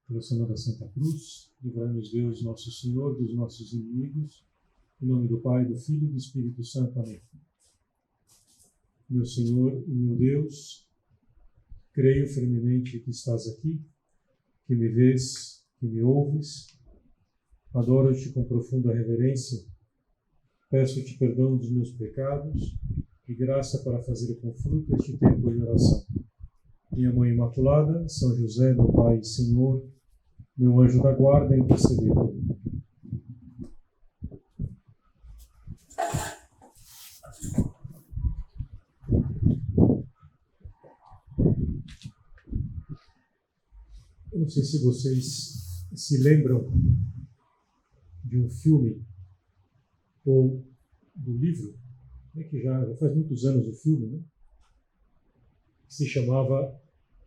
pelo Senhor da Santa Cruz, livrai-nos Deus, nosso Senhor, dos nossos inimigos, em nome do Pai, do Filho e do Espírito Santo. Amém. Meu Senhor e meu Deus, creio firmemente que estás aqui, que me vês, que me ouves. Adoro-te com profunda reverência. Peço-te perdão dos meus pecados e graça para fazer com fruto este tempo de oração. Minha Mãe Imaculada, São José, meu Pai e Senhor, meu anjo da guarda, intercedei por mim. Eu não sei se vocês se lembram de um filme ou do livro, que já faz muitos anos o filme, né? Que se chamava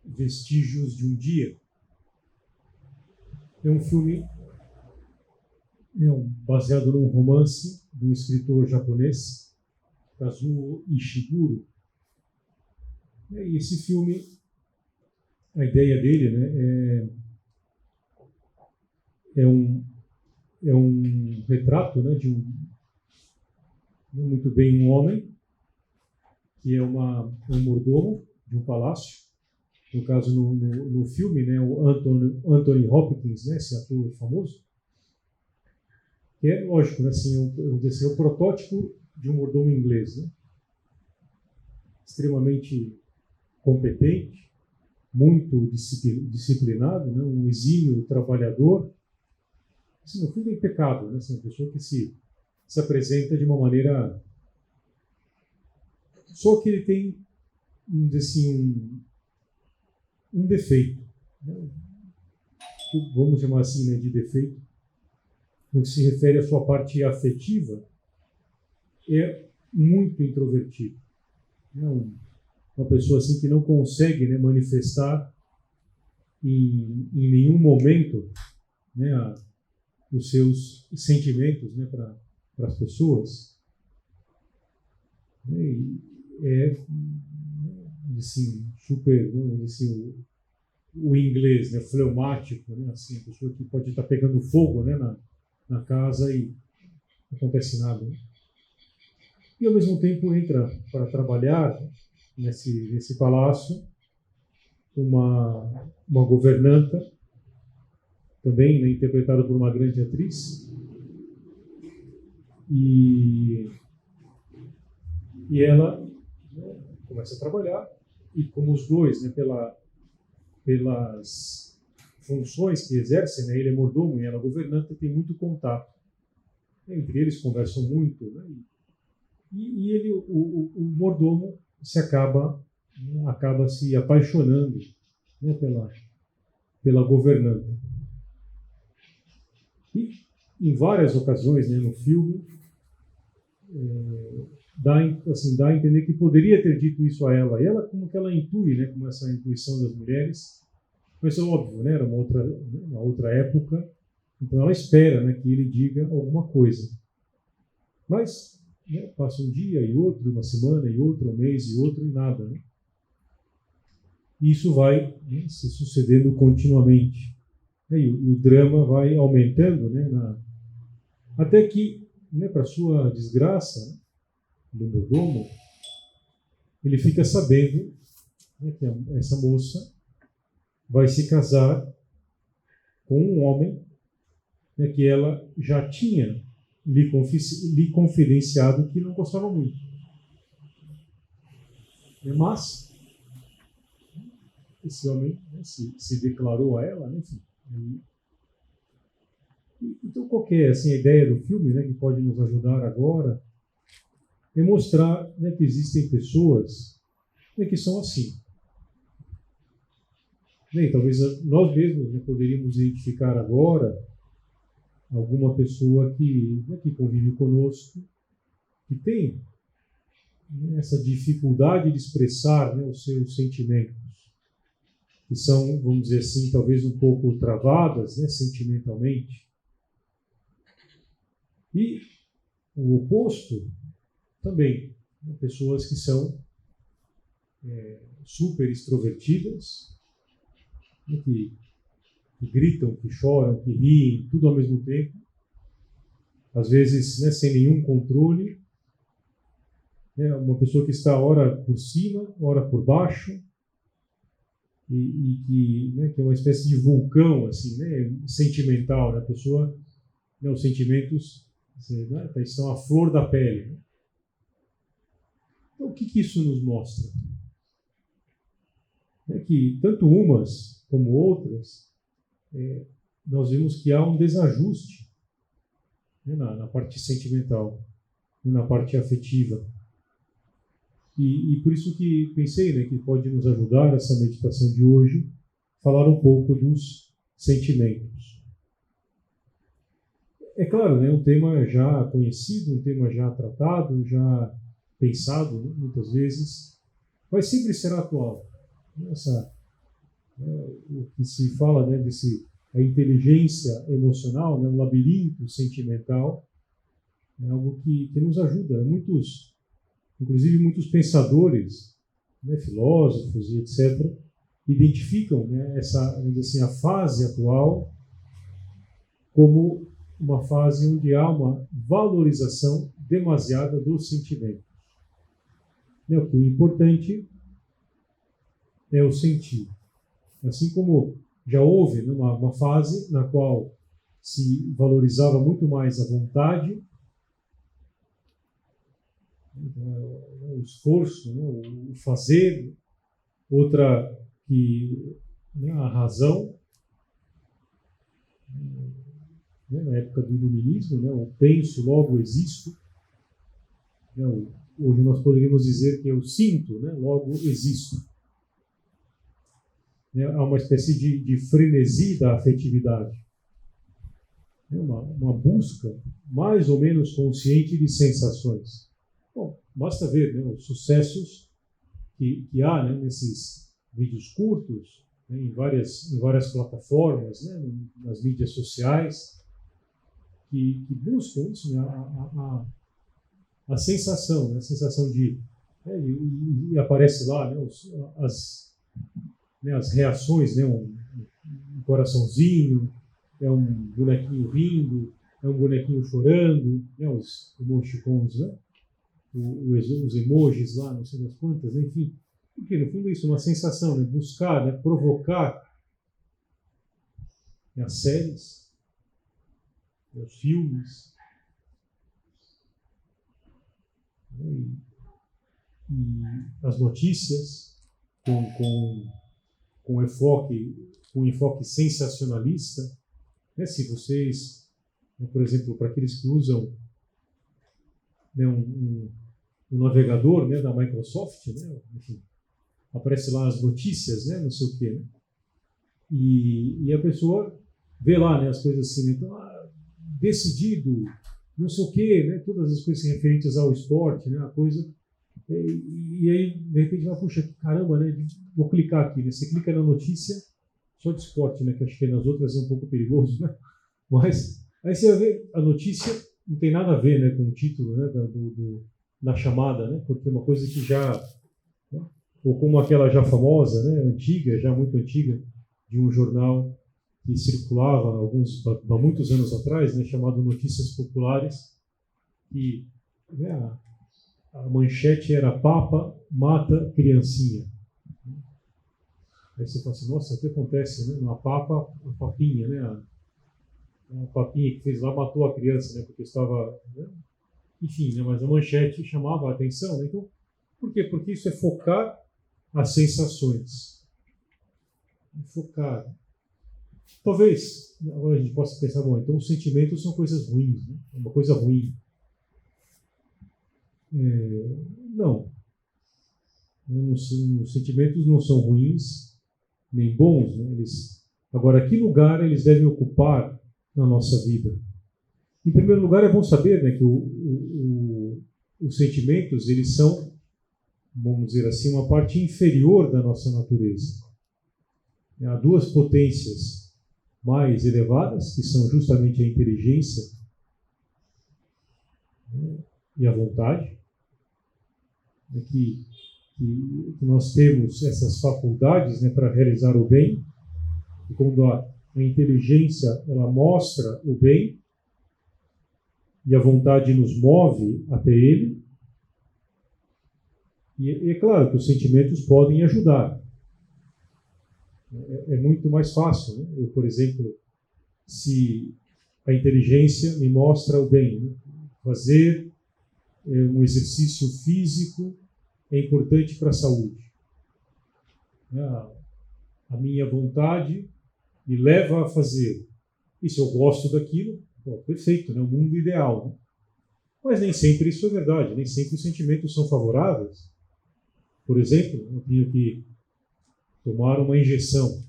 Vestígios de um Dia. É um filme baseado num romance de um escritor japonês, Kazuo Ishiguro. E esse filme, a ideia dele, né, é um retrato, né, de muito bem um homem que é um mordomo de um palácio. No caso, no filme, né, o Anthony Hopkins, né, esse ator famoso, que é, lógico, né, assim, é o protótipo de um mordomo inglês, né, extremamente competente, muito disciplinado, né, um exímio trabalhador. Assim, no fundo é impecável, né, assim, uma pessoa que se apresenta de uma maneira... Só que ele tem, assim, um defeito, né? Vamos chamar assim, né, de defeito, no que se refere à sua parte afetiva, é muito introvertido. É uma pessoa assim que não consegue, né, manifestar em nenhum momento, né, os seus sentimentos, né, para as pessoas. E assim, super, assim, o inglês, né, fleumático, né, assim, a pessoa que pode estar pegando fogo, né, na casa e não acontece nada, né? E ao mesmo tempo entra para trabalhar nesse palácio uma governanta, também, né, interpretada por uma grande atriz, e ela, né, começa a trabalhar, e como os dois, né, pelas funções que exercem, né, ele é mordomo e ela é governanta, tem muito contato. Entre eles conversam muito, né, e ele, o mordomo, acaba se apaixonando, né, pela governanta. E em várias ocasiões, né, no filme, dá a entender que poderia ter dito isso a ela. E ela, como que ela intui, né, como essa intuição das mulheres, mas é óbvio, né, era uma outra época, então ela espera, né, que ele diga alguma coisa. Mas, né, passa um dia e outro, uma semana e outro, um mês e outro, e nada, né? E isso vai, né, se sucedendo continuamente. E o drama vai aumentando, né, até que, né, para sua desgraça, né, do mordomo, ele fica sabendo, né, que essa moça vai se casar com um homem, né, que ela já tinha lhe confidenciado que não gostava muito. Mas esse homem, né, se declarou a ela, né, enfim. Então, qual que é, assim, a ideia do filme, né, que pode nos ajudar agora? É mostrar, né, que existem pessoas, né, que são assim. Bem, talvez nós mesmos, né, poderíamos identificar agora alguma pessoa que convive conosco, que tem, né, essa dificuldade de expressar, né, os seus sentimentos, que são, vamos dizer assim, talvez um pouco travadas, né, sentimentalmente. E o oposto também, né, pessoas que são super extrovertidas, né, que que gritam, que choram, que riem, tudo ao mesmo tempo, às vezes, né, sem nenhum controle, né, uma pessoa que está ora por cima, ora por baixo, e que, né, que é uma espécie de vulcão assim, né, sentimental, né, a pessoa, né, os sentimentos, né, estão à flor da pele. Né? Então, o que isso nos mostra? É que tanto umas como outras, nós vemos que há um desajuste, né, na parte sentimental, na parte afetiva. E por isso que pensei, né, que pode nos ajudar essa meditação de hoje, falar um pouco dos sentimentos. É claro, né, um tema já conhecido, um tema já tratado, já pensado, né, muitas vezes, mas sempre será atual. O que se fala, né, a inteligência emocional, né, o labirinto sentimental, é algo que nos ajuda. Inclusive muitos pensadores, né, filósofos e etc., identificam, né, vamos dizer assim, a fase atual como uma fase onde há uma valorização demasiada dos sentimentos. O que é importante é o sentir. Assim como já houve, né, uma fase na qual se valorizava muito mais a vontade, o esforço, né, o fazer, outra que, né, a razão, né, na época do iluminismo, né, o penso, logo existo, né, hoje nós poderíamos dizer que eu sinto, né, logo existo. Há uma espécie de frenesi da afetividade, uma busca mais ou menos consciente de sensações. Bom, basta ver, né, os sucessos que há, né, nesses vídeos curtos, né, em várias plataformas, né, nas mídias sociais, que buscam isso, né, a sensação, né, a sensação de... e aparece lá, né, as reações, né, um coraçãozinho, é um bonequinho rindo, é um bonequinho chorando, né, os emoticons, né? Os emojis lá, não sei das quantas, enfim. Porque, no fundo, isso é uma sensação, né? Buscar, né? Provocar, né? As séries, os filmes, né? E as notícias com enfoque sensacionalista. Né? Se vocês, né, por exemplo, para aqueles que usam, né, um navegador, né, da Microsoft, né, enfim, aparece lá as notícias, né, não sei o quê, né, e a pessoa vê lá, né, as coisas assim, né, então, decidido, não sei o quê, né, todas as coisas referentes ao esporte, né, a coisa, e aí de repente vai, puxa, caramba, né, vou clicar aqui, né, você clica na notícia só de esporte, né, que acho que nas outras é um pouco perigoso, né, mas aí você vai ver a notícia, não tem nada a ver, né, com o título, né, da chamada, né, porque é uma coisa que já, né, ou como aquela já famosa, né, antiga, já muito antiga, de um jornal que circulava há muitos anos atrás, né, chamado Notícias Populares, e, né, a manchete era Papa mata criancinha. Aí você fala assim, nossa, o que acontece, né, uma papinha, né, a papinha que fez lá matou a criança, né, porque estava, né, enfim, né, mas a manchete chamava a atenção, né? Então, por quê? Porque isso é focar as sensações. Focar. Talvez agora a gente possa pensar, bom, então os sentimentos são coisas ruins, né? É uma coisa ruim. Não. Os sentimentos não são ruins, nem bons, né? Agora, que lugar eles devem ocupar na nossa vida? Em primeiro lugar, é bom saber, né, que os sentimentos, eles são, vamos dizer assim, uma parte inferior da nossa natureza. Há duas potências mais elevadas, que são justamente a inteligência, né, e a vontade, né, que nós temos essas faculdades, né, para realizar o bem, e quando a inteligência, ela mostra o bem e a vontade nos move até ele. E é claro que os sentimentos podem ajudar. É muito mais fácil, né? Eu, por exemplo, se a inteligência me mostra o bem, né? Fazer um exercício físico é importante para a saúde. A minha vontade me leva a fazer. E se eu gosto daquilo, perfeito, né? O mundo ideal. Né? Mas nem sempre isso é verdade, nem sempre os sentimentos são favoráveis. Por exemplo, eu tenho que tomar uma injeção.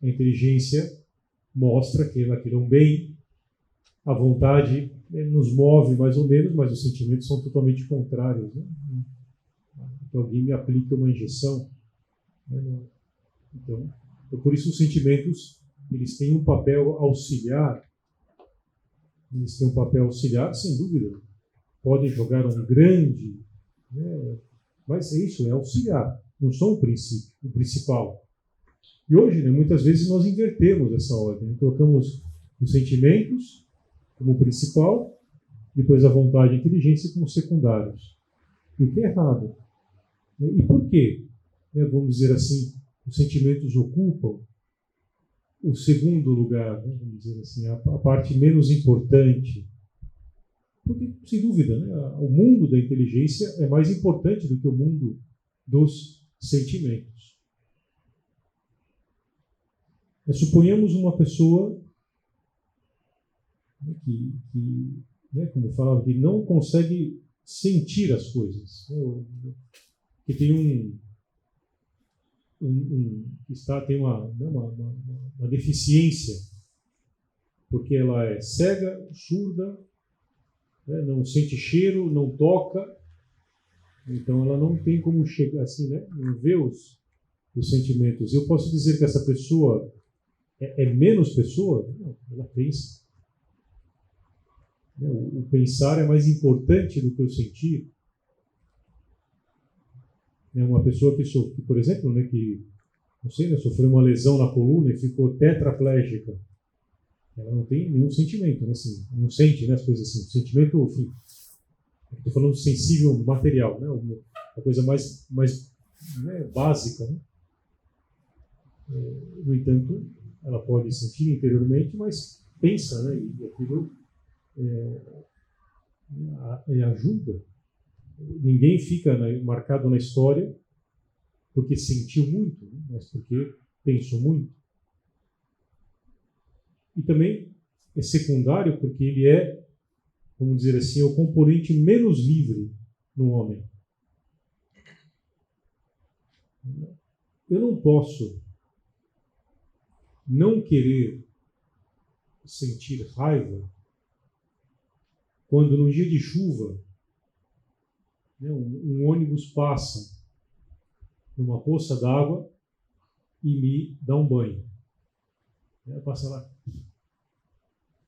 A inteligência mostra que aquilo é um bem, a vontade nos move mais ou menos, mas os sentimentos são totalmente contrários. Né? Então, alguém me aplica uma injeção. Então, por isso os sentimentos eles têm um papel auxiliar. Eles têm um papel auxiliar, sem dúvida. Podem jogar um grande, né? Mas é isso, é auxiliar. Não são o princípio, o principal. E hoje, né, muitas vezes, nós invertemos essa ordem. Né? Colocamos os sentimentos como principal, depois a vontade e a inteligência como secundários. E o que é errado? E por quê? Vamos dizer assim, os sentimentos ocupam o segundo lugar, né? Vamos dizer assim, a parte menos importante. Porque, sem dúvida, né, o mundo da inteligência é mais importante do que o mundo dos sentimentos. Suponhamos uma pessoa que né, como eu falava, que não consegue sentir as coisas. Né, que tem tem uma deficiência, porque ela é cega, surda, né, não sente cheiro, não toca, então ela não tem como chegar assim, né, não vê os sentimentos. Eu posso dizer que essa pessoa é menos pessoa? Não, ela pensa. O pensar é mais importante do que o sentir. Uma pessoa que por exemplo, né, que não sei, né, sofreu uma lesão na coluna e ficou tetraplégica, ela não tem nenhum sentimento, né, assim, não sente, né, as coisas assim. O sentimento, enfim, estou falando sensível material, né, a coisa mais né, básica, né? No entanto, ela pode sentir interiormente, mas pensa, né, e aquilo ajuda. Ninguém fica marcado na história porque sentiu muito, né, mas porque pensou muito. E também é secundário porque ele é, vamos dizer assim, o componente menos livre no homem. Eu não posso não querer sentir raiva quando, num dia de chuva, né, um ônibus passa numa poça d'água e me dá um banho. Passa lá,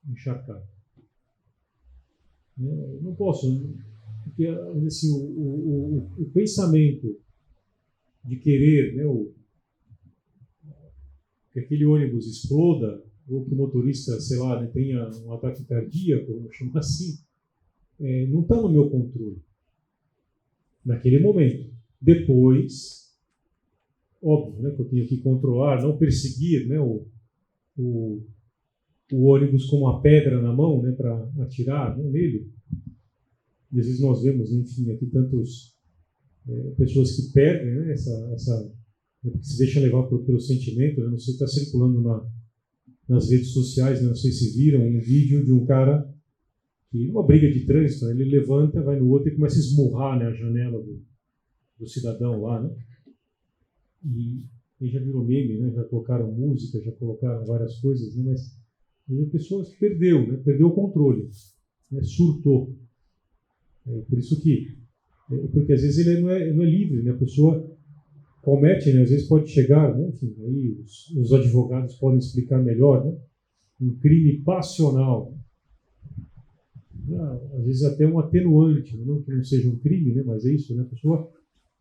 encharcar. Eu não posso, porque assim, o pensamento de querer, né, que aquele ônibus exploda, ou que o motorista, sei lá, né, tenha um ataque cardíaco, vamos chamar assim, não está no meu controle naquele momento. Depois, óbvio, né, que eu tenho que controlar, não perseguir, né, o ônibus com uma pedra na mão, né, para atirar, né, nele. E às vezes nós vemos, enfim, aqui tantas pessoas que perdem, né, que se deixam levar pelo sentimento. Né, não sei, está circulando nas redes sociais, né, não sei se viram um vídeo de um cara que, numa briga de trânsito, ele levanta, vai no outro e começa a esmurrar, né, a janela do cidadão lá, né? E já virou meme, né? Já colocaram música, já colocaram várias coisas, né? Mas a pessoa perdeu, né? Perdeu o controle, né? Surtou. Por isso que, porque às vezes ele não é livre, né? A pessoa comete, né? Às vezes pode chegar, né? Enfim, aí os advogados podem explicar melhor, né? Um crime passional. Às vezes até um atenuante, não que não seja um crime, né? Mas é isso, né? A pessoa,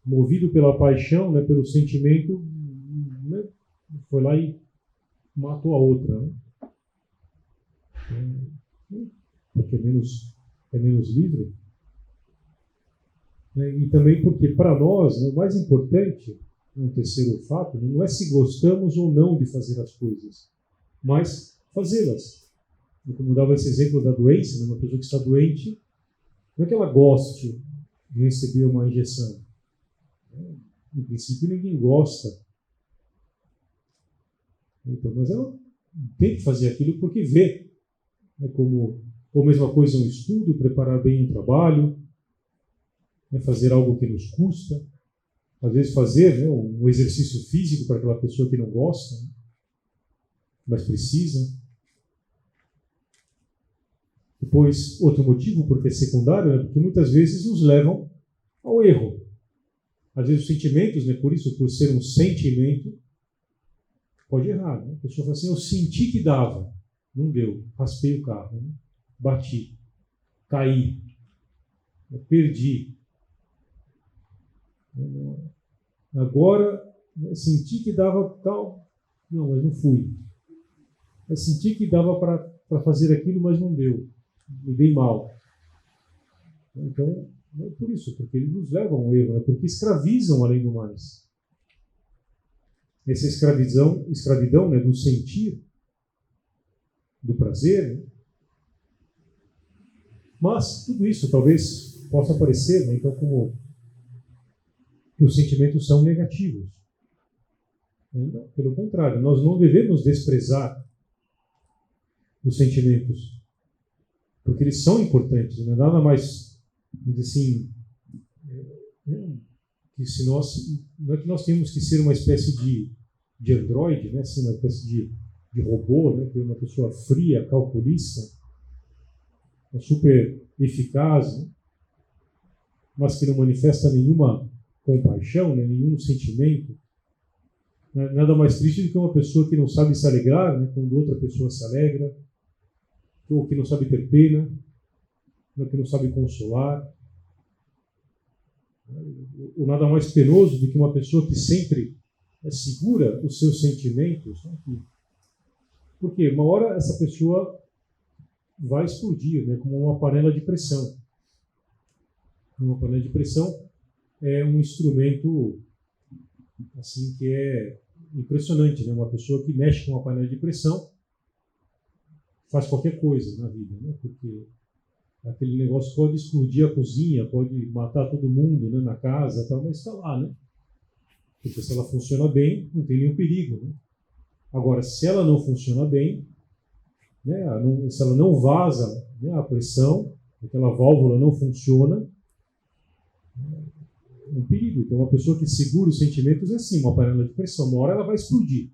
movido pela paixão, né? Pelo sentimento, né? Foi lá e matou a outra, né? Porque é menos livre. E também porque, para nós, o mais importante, um terceiro fato, não é se gostamos ou não de fazer as coisas, mas fazê-las. Como dava esse exemplo da doença, uma pessoa que está doente, não é que ela goste de receber uma injeção. Em princípio, ninguém gosta. Então, mas ela tem que fazer aquilo porque vê. Como a mesma coisa um estudo, preparar bem um trabalho, fazer algo que nos custa. Às vezes fazer um exercício físico para aquela pessoa que não gosta, mas precisa. Depois, outro motivo, porque é secundário, porque muitas vezes nos levam ao erro. Às vezes os sentimentos, por isso, por ser um sentimento, pode errar. A pessoa fala assim, eu senti que dava, não deu, raspei o carro, bati, caí, perdi. Agora, senti que dava tal, não, mas não fui. Eu senti que dava para fazer aquilo, mas não deu, me dei mal. Então, é por isso, porque eles nos levam ao erro, porque escravizam além do mais. Essa escravidão do sentir, do prazer. Mas tudo isso talvez possa parecer, então, como que os sentimentos são negativos. Não, pelo contrário, nós não devemos desprezar os sentimentos, porque eles são importantes. Não é nada mais, assim, que se nós, não é que nós temos que ser uma espécie de androide, assim, uma espécie de robô, que é uma pessoa fria, calculista, super eficaz, mas que não manifesta nenhuma compaixão, nenhum sentimento. Nada mais triste do que uma pessoa que não sabe se alegrar, quando outra pessoa se alegra, ou que não sabe ter pena, que não sabe consolar. Ou nada mais penoso do que uma pessoa que sempre segura os seus sentimentos. Porque uma hora essa pessoa vai explodir, como uma panela de pressão. Uma panela de pressão é um instrumento assim que é impressionante, Uma pessoa que mexe com uma panela de pressão faz qualquer coisa na vida, Porque aquele negócio pode explodir a cozinha, pode matar todo mundo, na casa, tal, mas está lá, Porque se ela funciona bem, não tem nenhum perigo, Agora, se ela não funciona bem, se ela não vaza a pressão, aquela válvula não funciona, é um perigo. Então, uma pessoa que segura os sentimentos é assim, uma panela de pressão. Uma hora ela vai explodir.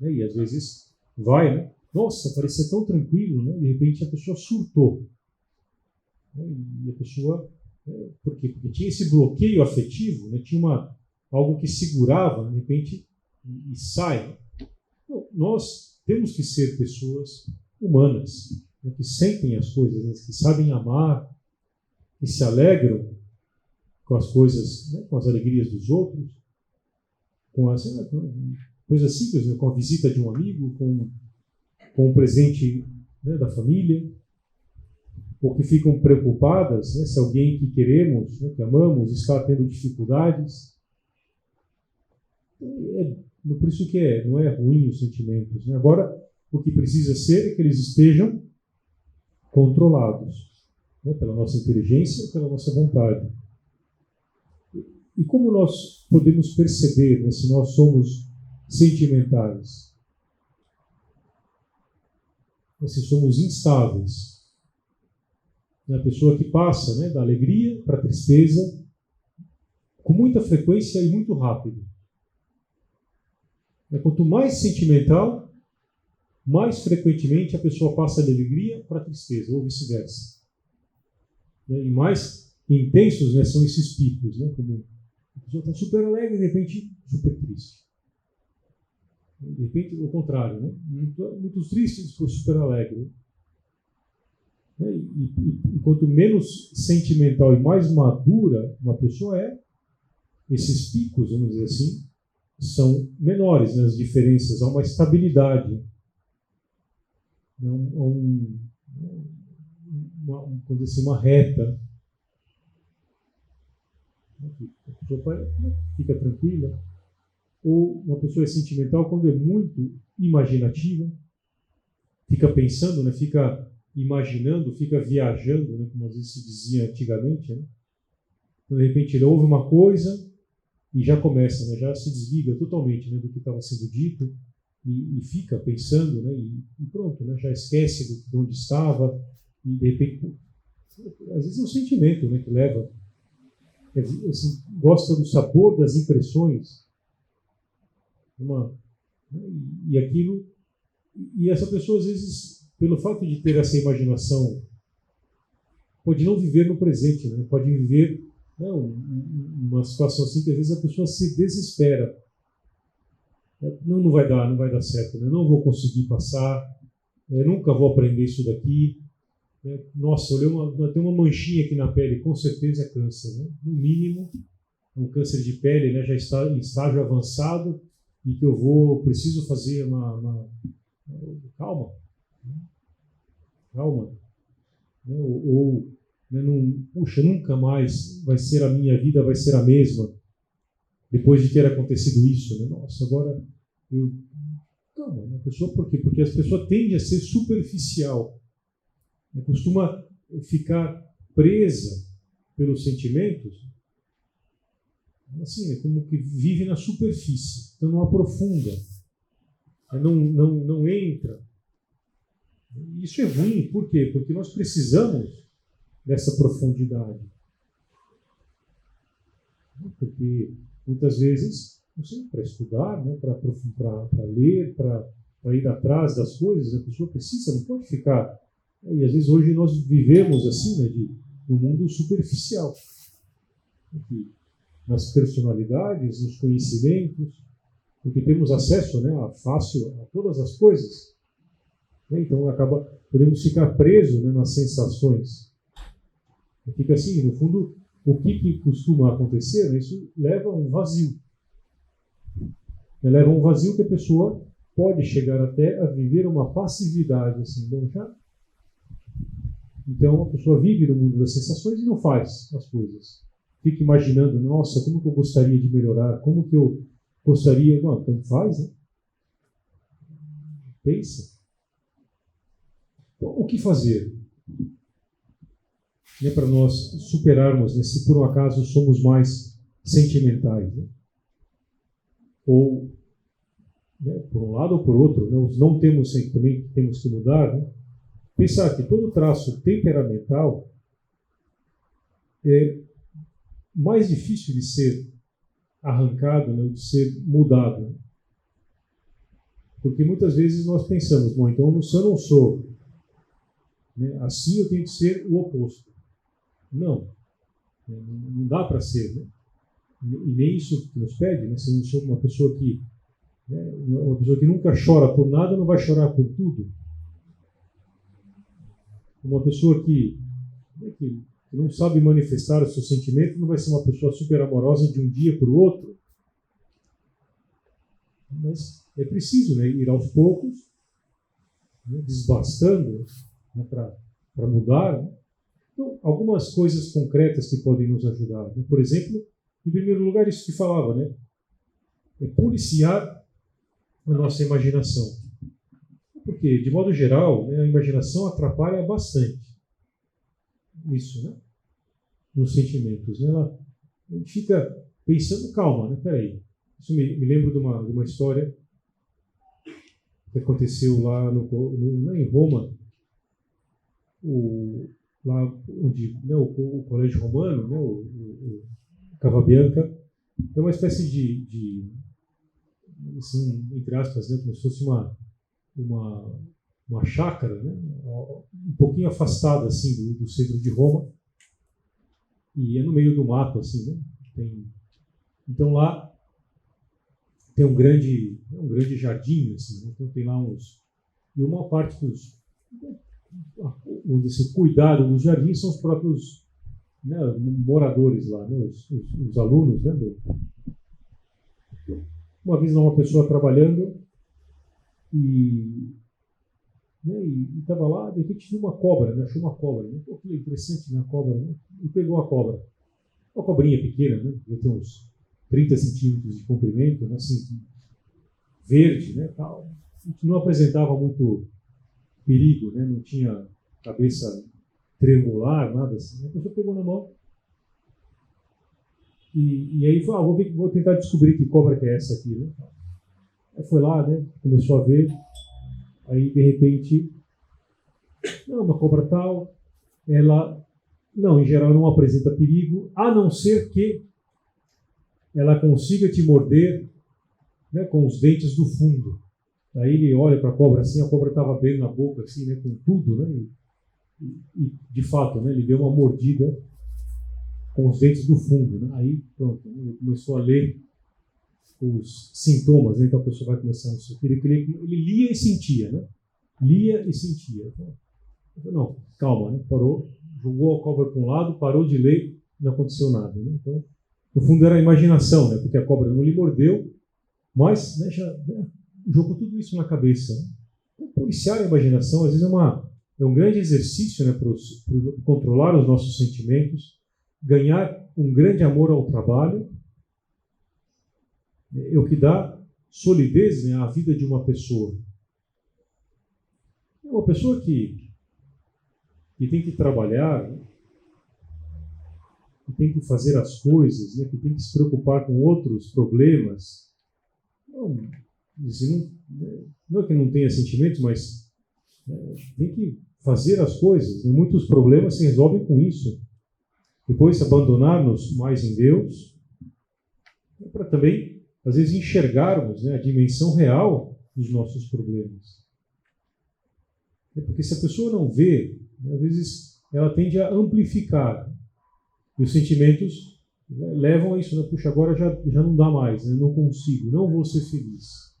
E às vezes vai, Nossa, parecia tão tranquilo, De repente a pessoa surtou. E a pessoa... Por quê? Porque tinha esse bloqueio afetivo, tinha algo que segurava, de repente, e sai. Então, nós temos que ser pessoas humanas, que sentem as coisas, que sabem amar, que se alegram com as coisas, com as alegrias dos outros, com as coisas simples, com a visita de um amigo, com o presente da família, ou que ficam preocupadas se alguém que queremos, que amamos, está tendo dificuldades. Por isso que não é ruim os sentimentos. Agora, o que precisa ser é que eles estejam controlados pela nossa inteligência e pela nossa vontade. E como nós podemos perceber se nós somos sentimentais? Se somos instáveis. A pessoa que passa da alegria para a tristeza com muita frequência e muito rápido. Quanto mais sentimental, mais frequentemente a pessoa passa da alegria para a tristeza, ou vice-versa. E mais intensos são esses picos, como a pessoa está super alegre e de repente super triste. De repente, o contrário, muito triste e super alegre. E quanto menos sentimental e mais madura uma pessoa é, esses picos, vamos dizer assim, são menores, né, as diferenças, há uma estabilidade, quando assim, uma reta. A pessoa fica tranquila. Ou uma pessoa é sentimental quando é muito imaginativa, fica pensando, né, fica imaginando, fica viajando, né, como às vezes se dizia antigamente. Né? De repente ele ouve uma coisa e já começa, né, já se desliga totalmente, né, do que estava sendo dito e fica pensando, né, e pronto, né, já esquece de onde estava e de repente, às vezes é um sentimento, né, que leva, assim, gosta do sabor das impressões, e aquilo, e essa pessoa às vezes, pelo fato de ter essa imaginação, pode não viver no presente, né, pode viver, né, uma situação assim que às vezes a pessoa se desespera. Não vai dar certo, né? Não vou conseguir passar, nunca vou aprender isso daqui. Nossa, tem uma manchinha aqui na pele, com certeza é câncer, né? No mínimo, um câncer de pele, né, já está em estágio avançado e que preciso fazer calma, né? Né, puxa, nunca mais vai ser a minha vida, vai ser a mesma depois de ter acontecido isso, né? Nossa, agora calma, né? A pessoa, por quê? Porque as pessoas tendem a ser superficial, né? Costuma ficar presa pelos sentimentos, assim, como que vive na superfície, então não aprofunda, não entra. Isso é ruim, por quê? Porque nós precisamos dessa profundidade. Porque muitas vezes, não sei, para estudar, né, para ler, para ir atrás das coisas, a pessoa precisa, não pode ficar. E às vezes hoje nós vivemos assim, né, no mundo superficial. Aqui, nas personalidades, nos conhecimentos, porque temos acesso, né, fácil a todas as coisas. Então podemos ficar presos, né, nas sensações. Fica assim, no fundo, o que costuma acontecer, né, isso leva a um vazio. Leva a um vazio que a pessoa pode chegar até a viver uma passividade. Assim, então, a pessoa vive no mundo das sensações e não faz as coisas. Fica imaginando, nossa, como que eu gostaria de melhorar? Como que eu gostaria... Não, então faz, né? Pensa. Então, o que fazer? Para nós superarmos, né, se por um acaso somos mais sentimentais, né? Ou, né, por um lado ou por outro, né, os não temos também temos que mudar, né? Pensar que todo traço temperamental é mais difícil de ser arrancado, né, de ser mudado, né? Porque muitas vezes nós pensamos, bom, então se eu não sou, né, assim, eu tenho que ser o oposto. Não dá para ser, né? E nem isso que nos pede, né? Se eu não sou uma pessoa que nunca chora por nada, não vai chorar por tudo. Uma pessoa que não sabe manifestar o seu sentimento não vai ser uma pessoa super amorosa de um dia para o outro. Mas é preciso, né, ir aos poucos, né, desbastando, né, para mudar, né? Então, algumas coisas concretas que podem nos ajudar, né? Por exemplo, em primeiro lugar, isso que falava, né? É policiar a nossa imaginação. Porque, de modo geral, né, a imaginação atrapalha bastante isso, né? Nos sentimentos. Né? Ela fica pensando, calma, né? Peraí. Isso me lembro de uma história que aconteceu lá em Roma, lá onde, né, o Colégio Romano, né, o Cavabianca, é uma espécie de assim, entre aspas, né, como se fosse uma chácara, né, um pouquinho afastada assim, do centro de Roma, e é no meio do mato, assim, né? Então lá tem um grande jardim, assim, né? Então tem lá e uma parte o cuidado dos jardins são os próprios, né, moradores lá, né, os alunos, né, uma vez uma pessoa trabalhando e estava lá, de repente viu uma cobra, né? Achou uma cobra, né? Pô, que interessante na cobra, né? E pegou a cobra. Uma cobrinha pequena, né? Devia ter uns 30 centímetros de comprimento, né? Assim, verde, né? Tal. Não apresentava muito perigo, né? Não tinha cabeça tremular, nada assim. A pessoa pegou na mão e aí falou, vou tentar descobrir que cobra que é essa aqui, né? Aí foi lá, né? Começou a ver. Aí, de repente, uma cobra tal, ela, não, em geral não apresenta perigo, a não ser que ela consiga te morder, né, com os dentes do fundo. Aí ele olha para a cobra assim, a cobra estava abrindo na boca, assim, né, com tudo, né, e de fato, né, ele deu uma mordida com os dentes do fundo. Né, aí, pronto, ele começou a ler os sintomas, né, então a pessoa vai começando a sofrer. Ele lia e sentia, né? Lia e sentia. Então, não, calma, né? Parou, jogou a cobra para um lado, parou de ler, não aconteceu nada. Né? Então, no fundo era a imaginação, né? Porque a cobra não lhe mordeu, mas, né, já, né, jogou tudo isso na cabeça. Né? Então, policiar a imaginação, às vezes, é um grande exercício, né, para controlar os nossos sentimentos, ganhar um grande amor ao trabalho, é o que dá solidez, né, à vida de uma pessoa. Uma pessoa que tem que trabalhar, né, que tem que fazer as coisas, né, que tem que se preocupar com outros problemas, não é que não tenha sentimentos, mas tem que fazer as coisas. Né? Muitos problemas se resolvem com isso. Depois, abandonar-nos mais em Deus, para também, às vezes, enxergarmos, né, a dimensão real dos nossos problemas. Porque se a pessoa não vê, né, às vezes ela tende a amplificar. E os sentimentos, né, levam a isso. Né? Puxa, agora já não dá mais, né? Não consigo, não vou ser feliz.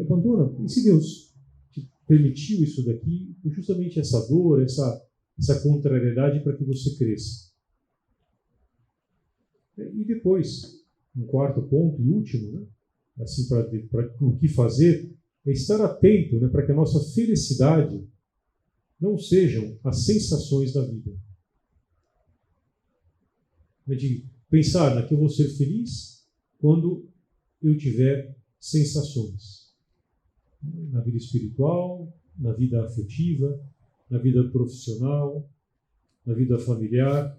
Abandona. E se Deus te permitiu isso daqui, justamente essa dor, essa contrariedade para que você cresça. E depois, um quarto ponto e último, né? Assim, para o que fazer, é estar atento, né, para que a nossa felicidade não sejam as sensações da vida. É de pensar que eu vou ser feliz quando eu tiver sensações. Na vida espiritual, na vida afetiva, na vida profissional, na vida familiar.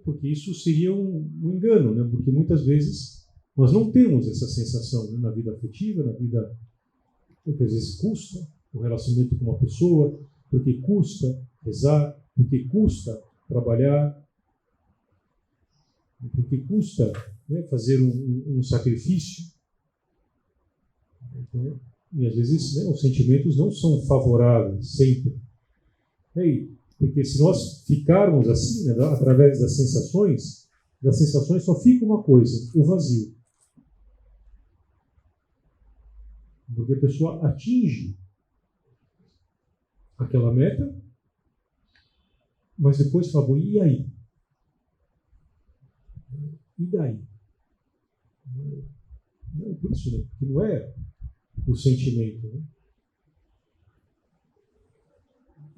Porque isso seria um engano, né? Porque muitas vezes nós não temos essa sensação, né? Na vida afetiva, na vida, muitas vezes custa o relacionamento com uma pessoa, porque custa rezar, porque custa trabalhar, porque custa, né, fazer um sacrifício. Então, e às vezes, né, os sentimentos não são favoráveis sempre. Porque se nós ficarmos assim, né, através das sensações só fica uma coisa, o vazio. Porque a pessoa atinge aquela meta, mas depois fala, bom, e aí? E daí? Não é por isso, né? Porque não é o sentimento. Né?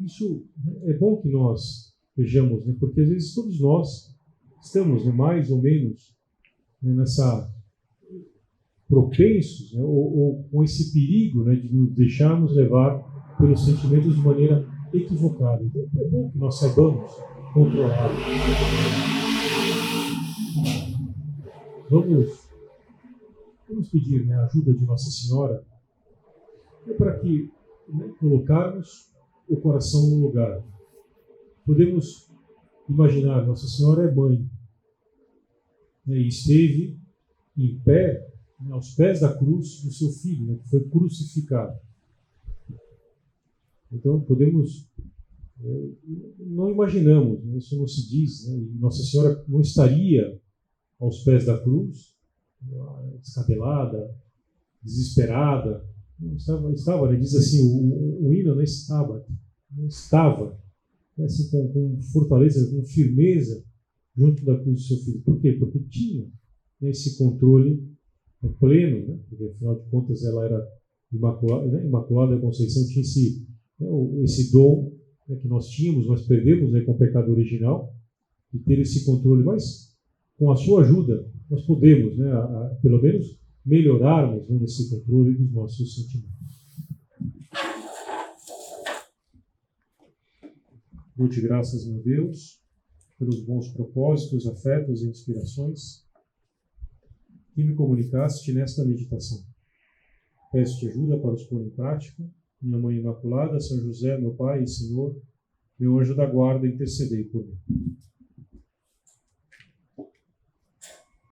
Isso é bom que nós vejamos, né? Porque às vezes todos nós estamos, né, mais ou menos, né, nessa propensos, né, ou com esse perigo, né, de nos deixarmos levar pelos sentimentos de maneira equivocada. Então é bom que nós saibamos controlar. Vamos pedir, né, a ajuda de Nossa Senhora, para que, né, colocarmos o coração no lugar. Podemos imaginar, Nossa Senhora é mãe, né, e esteve em pé, né, aos pés da cruz do seu filho, né, que foi crucificado. Então podemos, não imaginamos, né, isso não se diz, né, e Nossa Senhora não estaria aos pés da cruz, descabelada, desesperada. Não estava, né, diz assim o hino, não estava, né, assim, com fortaleza, com firmeza, junto da cruz do seu filho. Por quê? Porque tinha, né, esse controle pleno, né? Porque afinal de contas ela era imaculada, né? Imaculada Conceição tinha esse dom, né, que nós tínhamos, nós perdemos, né, com o pecado original, e ter esse controle, mas com a sua ajuda nós podemos, né, pelo menos melhorarmos, né, nesse controle dos nossos sentimentos. Dou-te graças, meu Deus, pelos bons propósitos, afetos e inspirações que me comunicaste nesta meditação. Peço-te ajuda para os pôr em prática. Minha Mãe Imaculada, São José, meu Pai e Senhor, meu anjo da guarda, intercedei por mim.